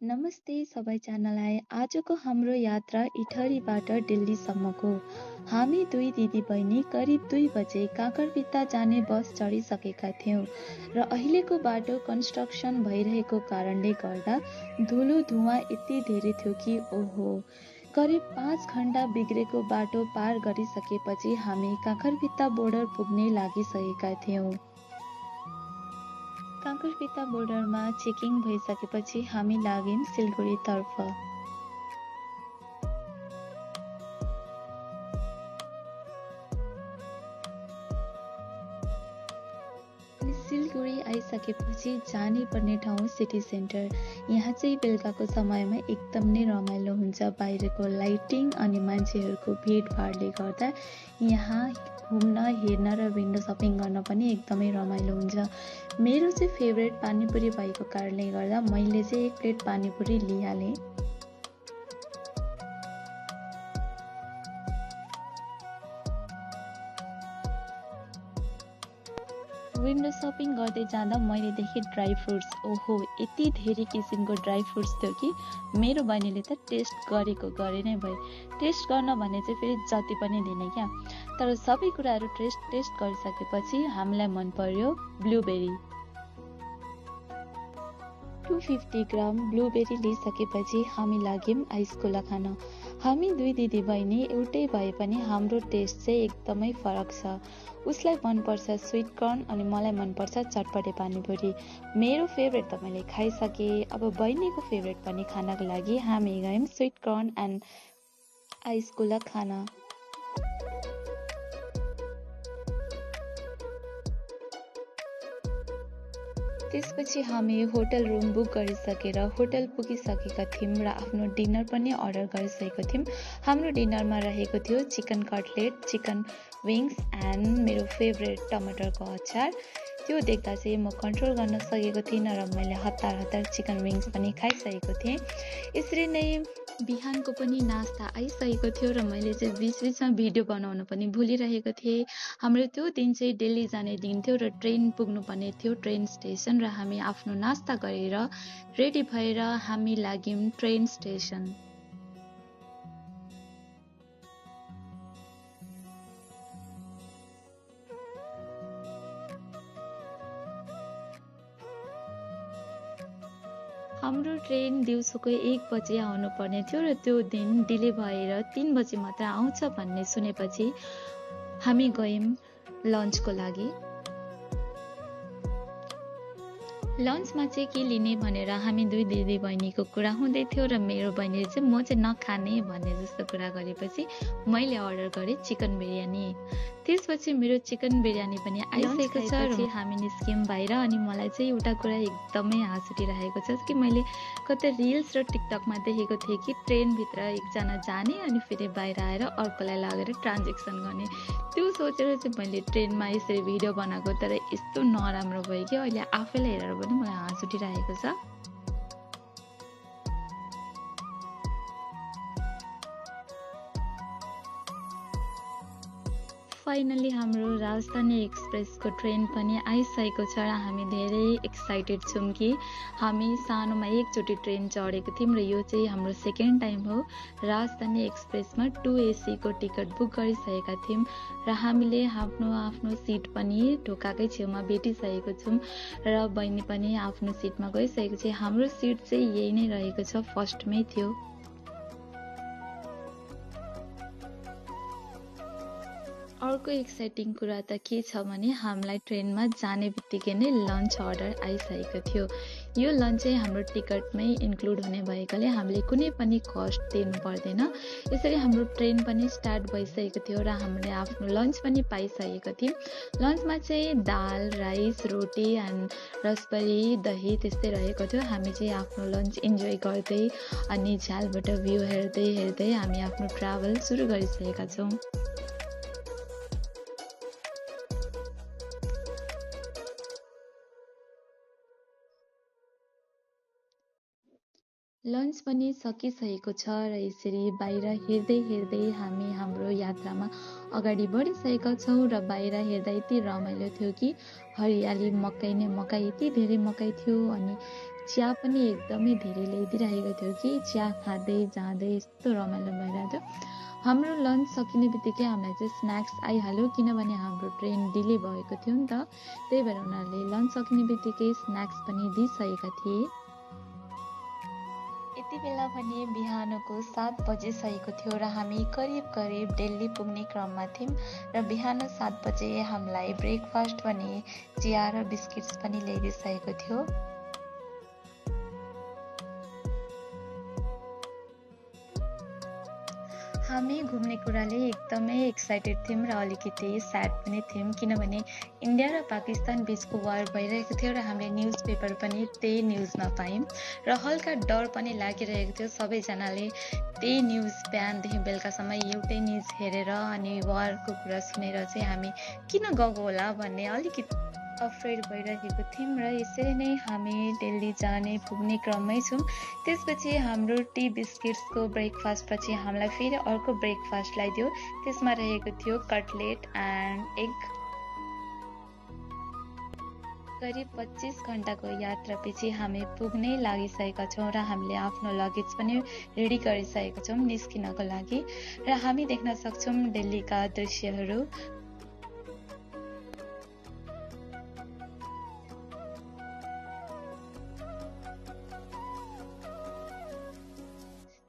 नमस्ते सबैजनालाई। आजको हाम्रो यात्रा इटहरीबाट दिल्लीसम्मको। हामी दुई दिदीबहिनी करिब 2 बजे काँकरभित्ता जाने बस चढिसकेका थियौँ र अहिलेको बाटो कन्स्ट्रक्सन भइरहेको कारणले गर्दा धुलो धुवाँ यति धेरै थियो कि ओहो। करिब 5 घण्टा बिग्रेको बाटो पार गरिसकेपछि हामी काँकरभित्ता बोर्डर पुग्ने लागिसकेका थियौँ। काँकरभित्ता बोर्डरमा चेकिङ भइसकेपछि हामी लाग्यौँ सिलगढीतर्फ। सिलगढी आइसकेपछि जानै पर्ने ठाउँ सिटी सेन्टर। यहाँ चाहिँ बेलुकाको समयमा एकदम नै रमाइलो हुन्छ। बाहिरको लाइटिङ अनि मान्छेहरूको भिडभाडले गर्दा यहाँ घुम्न, हेर्न र विन्डो सपिङ गर्न पनि एकदमै रमाइलो हुन्छ। मेरो चाहिँ फेभरेट पानीपुरी भएको कारणले गर्दा मैले चाहिँ 1 प्लेट पानीपुरी लिइहालेँ। विन्डो सपिङ गर्दै जाँदा मैले देखेँ ड्राई फ्रुट्स। ओहो, यति धेरै किसिमको ड्राई फ्रुट्स थियो कि मेरो बहिनीले त टेस्ट गरे नै भयो। टेस्ट गर्न भने चाहिँ फेरि जति पनि दिने क्या। तर सबै कुराहरू टेस्ट गरिसकेपछि हामीलाई मन पर्यो ब्लुबेरी। 250 ग्राम ब्लुबेरी लिइसकेपछि हामी लाग्यौँ आइसकोला खान। हामी दुई दिदीबहिनी एउटै भए पनि हाम्रो टेस्ट चाहिँ एकदमै फरक छ। उसलाई मनपर्छ स्विट कर्न अनि मलाई मनपर्छ चटपटे पानीपुरी। मेरो फेभरेट त मैले खाइसकेँ। अब बहिनीको फेभरेट पनि खानको लागि हामी गयौँ स्विट कर्न एन्ड आइसकोला खान। त्यसपछि हामी होटल रुम बुक गरिसकेर होटल पुगिसकेका थियौँ र आफ्नो डिनर पनि अर्डर गरिसकेको थियौँ। हाम्रो डिनरमा रहेको थियो chicken cutlet, chicken wings and मेरो फेभरेट टमाटरको अचार। त्यो देख्दा चाहिँ म कन्ट्रोल गर्न सकेको थिइनँ र मैले हतार चिकन विङ्स पनि खाइसकेको थिएँ। यसरी नै बिहानको पनि नास्ता आइसकेको थियो र मैले चाहिँ बिचबिचमा भिडियो बनाउन पनि भुलिरहेको थिएँ। हाम्रो त्यो दिन चाहिँ दिल्ली जाने दिन थियो र ट्रेन पुग्नुपर्ने थियो ट्रेन स्टेसन र हामी आफ्नो नास्ता गरेर रेडी भएर हामी लाग्यौँ ट्रेन स्टेसन। हाम्रो ट्रेन दिउँसोको 1 बजे आउनु पर्ने थियो र त्यो दिन डिले भएर 3 बजे मात्र आउँछ भन्ने सुनेपछि हामी गयौँ लन्चको लागि। लन्चमा चाहिँ के लिने भनेर हामी दुई दिदी बहिनीको कुरा हुँदै थियो र मेरो बहिनीले चाहिँ म चाहिँ नखाने भन्ने जस्तो कुरा गरेपछि मैले अर्डर गरेँ चिकन बिरयानी। त्यसपछि मेरो चिकन बिरयानी पनि आइसकेको छ र हामी निस्क्यौँ बाहिर। अनि मलाई चाहिँ एउटा कुरा एकदमै हाँस उठिरहेको छ कि मैले कतै रिल्स र टिकटकमा देखेको थिएँ कि ट्रेनभित्र एकजना जाने अनि फेरि बाहिर आएर अर्कोलाई लगेर ट्रान्जेक्सन गर्ने। त्यो सोचेर चाहिँ मैले ट्रेनमा यसरी भिडियो बनाएको, तर यस्तो नराम्रो भयो कि अहिले आफैलाई हेरेर पनि मलाई हाँस उठिरहेको छ। फाइनली हाम्रो राजधानी एक्सप्रेसको ट्रेन पनि आइसकेको छ र हामी धेरै एक्साइटेड छौँ कि हामी सानोमा एकचोटि ट्रेन चढेको थियौँ र यो चाहिँ हाम्रो सेकेन्ड टाइम हो। राजधानी एक्सप्रेसमा 2 AC को टिकट बुक गरिसकेका थियौँ र हामीले आफ्नो सिट पनि ढोकाकै छेउमा भेटिसकेको छौँ र बहिनी पनि आफ्नो सिटमा गइसकेको छ। हाम्रो सिट चाहिँ यही नै रहेको छ, फर्स्टमै थियो। अर्को एक्साइटिङ कुरा त के छ भने हामीलाई ट्रेनमा जाने बित्तिकै नै लन्च अर्डर आइसकेको थियो। यो लन्च चाहिँ हाम्रो टिकटमै इन्क्लुड हुने भएकाले हामीले कुनै पनि कस्ट तिर्नु पर्दैन। यसरी हाम्रो ट्रेन पनि स्टार्ट भइसकेको थियो र हामीले आफ्नो लन्च पनि पाइसकेको थियौँ। लन्चमा चाहिँ दाल, राइस, रोटी एन्ड रसबरी, दही त्यस्तै रहेको थियो। हामी चाहिँ आफ्नो लन्च इन्जोय गर्दै अनि झ्यालबाट भ्यू हेर्दै हामी आफ्नो ट्राभल सुरु गरिसकेका छौँ। लन्च पनि सकिसकेको छ र यसरी बाहिर हेर्दै हामी हाम्रो यात्रामा अगाडि बढिसकेका छौँ र बाहिर हेर्दा यति रमाइलो थियो कि हरियाली मकै नै मकै, यति धेरै मकै थियो अनि चिया पनि एकदमै धेरै ल्याइदिइरहेको थियो कि चिया खाँदै जाँदै यस्तो रमाइलो भइरहेको थियो। हाम्रो लन्च सकिने बित्तिकै हामीलाई चाहिँ स्न्याक्स आइहाल्यो किनभने हाम्रो ट्रेन डिले भएको थियो नि त, त्यही भएर उनीहरूले लन्च सकिने बित्तिकै स्न्याक्स पनि दिइसकेका थिए। यति बेला भने बिहानको 7 बजिसकेको थियो र हामी करिब दिल्ली पुग्ने क्रममा थियौँ र बिहान 7 बजे हामीलाई ब्रेकफास्ट भने चिया र बिस्किट्स पनि ल्याइदिइसकेको थियो। हामी घुम्ने कुराले एकदमै एक्साइटेड थियौँ र अलिकति स्याड पनि थियौँ किनभने इन्डिया र पाकिस्तान बिचको वार भइरहेको थियो र हामीले न्युज पेपर पनि त्यही न्युजमा पायौँ र हल्का डर पनि लागिरहेको थियो। सबैजनाले त्यही न्युज बिहानदेखि बेलुकासम्म एउटै न्युज हेरेर अनि वारको कुरा सुनेर चाहिँ हामी किन गएको होला भन्ने अलिकति अफ्रेड भइरहेको थियौँ र यसरी नै हामी दिल्ली जाने पुग्ने क्रममै छौँ। त्यसपछि हाम्रो टी बिस्किट्सको ब्रेकफास्ट पछि हामीलाई फेरि अर्को ब्रेकफास्ट ल्याइदियो। त्यसमा रहेको थियो कटलेट एन्ड एग। करिब 25 घण्टाको यात्रापछि हामी पुग्नै लागिसकेका छौँ र हामीले आफ्नो लगेज पनि रेडी गरिसकेका छौँ निस्किनको लागि र हामी देख्न सक्छौँ दिल्लीका दृश्यहरू।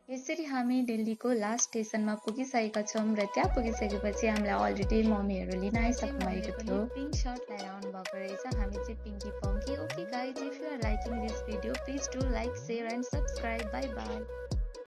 यसरी हामी दिल्लीको लास्ट स्टेसनमा पुगिसकेका छौँ र त्यहाँ पुगिसकेपछि हामीलाई अलरेडी मम्मीहरू लिन आइसक्नु भएको थियो। पिङ्क सर्ट लगाएर आउनु भएको रहेछ। हामी चाहिँ Pinky Panky. Okay guys, if you are liking this video please do like, share and subscribe. Bye by.